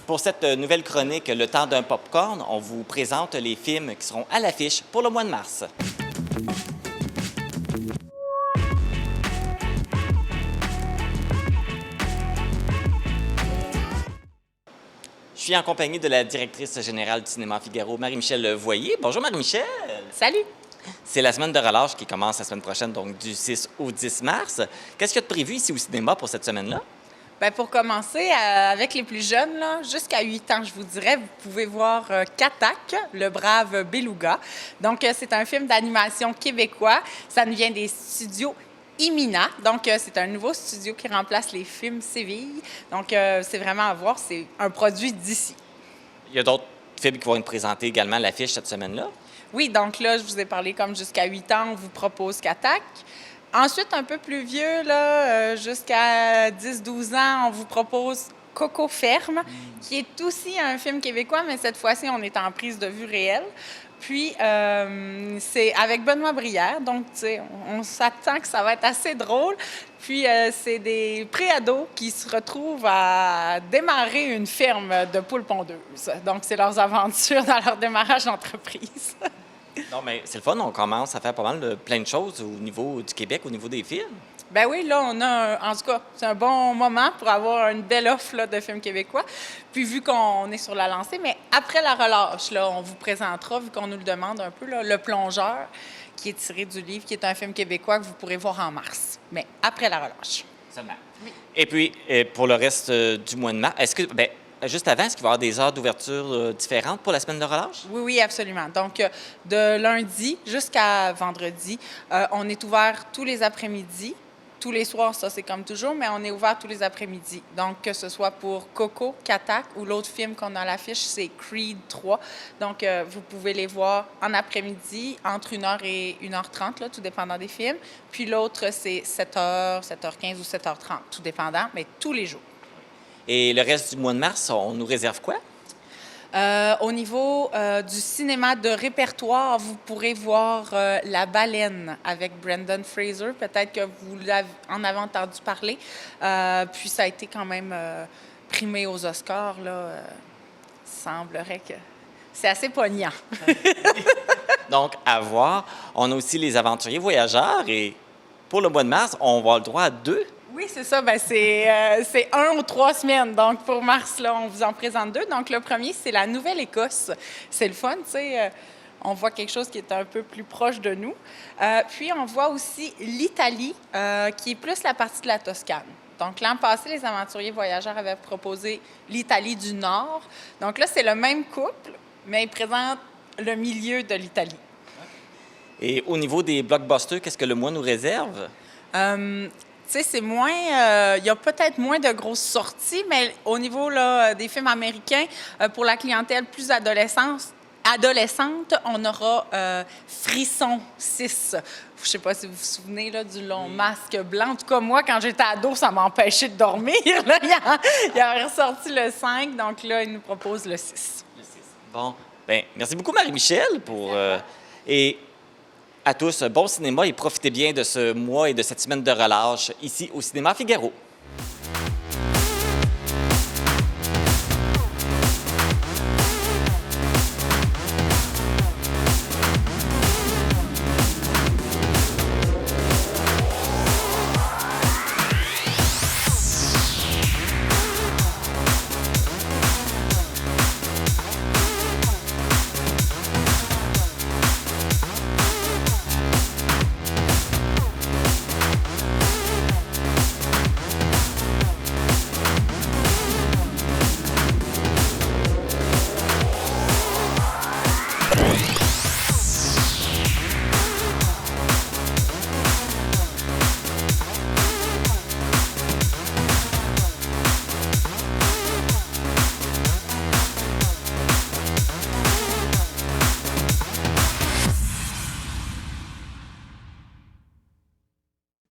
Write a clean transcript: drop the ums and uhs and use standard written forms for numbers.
Pour cette nouvelle chronique, Le temps d'un popcorn, on vous présente les films qui seront à l'affiche pour le mois de mars. Je suis en compagnie de la directrice générale du Cinéma Figaro, Marie-Michel Voyer. Bonjour Marie-Michel. Salut! C'est la semaine de relâche qui commence la semaine prochaine, donc du 6 au 10 mars. Qu'est-ce qu'il y a de prévu ici au cinéma pour cette semaine-là? Bien, pour commencer, avec les plus jeunes, là, jusqu'à 8 ans, je vous dirais, vous pouvez voir Katak, le brave beluga. Donc, c'est un film d'animation québécois. Ça nous vient des studios Imina. Donc, c'est un nouveau studio qui remplace les films Séville. Donc, c'est vraiment à voir. C'est un produit d'ici. Il y a d'autres films qui vont être présentés également à l'affiche cette semaine-là? Oui, donc là, je vous ai parlé comme jusqu'à 8 ans, on vous propose Katak. Ensuite, un peu plus vieux, là, jusqu'à 10-12 ans, on vous propose Coco Ferme, qui est aussi un film québécois, mais cette fois-ci, on est en prise de vue réelle. Puis, c'est avec Benoît Brière, donc, tu sais, on s'attend que ça va être assez drôle. Puis, c'est des préados qui se retrouvent à démarrer une ferme de poules pondeuses. Donc, c'est leurs aventures dans leur démarrage d'entreprise. Non, mais c'est le fun, on commence à faire pas mal de plein de choses au niveau du Québec, au niveau des films. Ben oui, là, on a, en tout cas, c'est un bon moment pour avoir une belle offre là, de films québécois. Puis, vu qu'on est sur la lancée, mais après la relâche, là, on vous présentera, vu qu'on nous le demande un peu, là, Le Plongeur, qui est tiré du livre, qui est un film québécois que vous pourrez voir en mars, mais après la relâche. Seulement. Oui. Et puis, pour le reste du mois de mars, est-ce que, bien, juste avant, est-ce qu'il va y avoir des heures d'ouverture différentes pour la semaine de relâche? Oui, oui, absolument. Donc, de lundi jusqu'à vendredi, on est ouvert tous les après-midi. Tous les soirs, ça, c'est comme toujours, mais on est ouvert tous les après-midi. Donc, que ce soit pour Coco, Katak ou l'autre film qu'on a à l'affiche, c'est Creed 3. Donc, vous pouvez les voir en après-midi, entre 1h et 1h30, là, tout dépendant des films. Puis l'autre, c'est 7h, 7h15 ou 7h30, tout dépendant, mais tous les jours. Et le reste du mois de mars, on nous réserve quoi? Au niveau du cinéma de répertoire, vous pourrez voir La Baleine avec Brendan Fraser. Peut-être que vous en avez entendu parler. Puis ça a été quand même primé aux Oscars. Là, semblerait que c'est assez poignant. Donc, à voir. On a aussi Les Aventuriers Voyageurs et pour le mois de mars, on va avoir le droit à 2. Oui, c'est ça. Ben, c'est 1 ou 3 semaines. Donc, pour mars, là, on vous en présente 2. Donc, le premier, c'est la Nouvelle-Écosse. C'est le fun, tu sais. On voit quelque chose qui est un peu plus proche de nous. Puis, on voit aussi l'Italie, qui est plus la partie de la Toscane. Donc, l'an passé, les Aventuriers Voyageurs avaient proposé l'Italie du Nord. Donc, là, c'est le même couple, mais ils présentent le milieu de l'Italie. Et au niveau des blockbusters, qu'est-ce que le mois nous réserve? Tu sais, c'est moins... il y a peut-être moins de grosses sorties, mais au niveau là, des films américains, pour la clientèle plus adolescente, on aura Frisson 6. Je ne sais pas si vous vous souvenez là, du long masque blanc. En tout cas, moi, quand j'étais ado, ça m'empêchait de dormir. Là, il a ressorti le 5, donc là, il nous propose le 6. Le 6. Bon, bien, merci beaucoup Marie-Michel pour... et à tous, bon cinéma et profitez bien de ce mois et de cette semaine de relâche ici au Cinéma Figaro.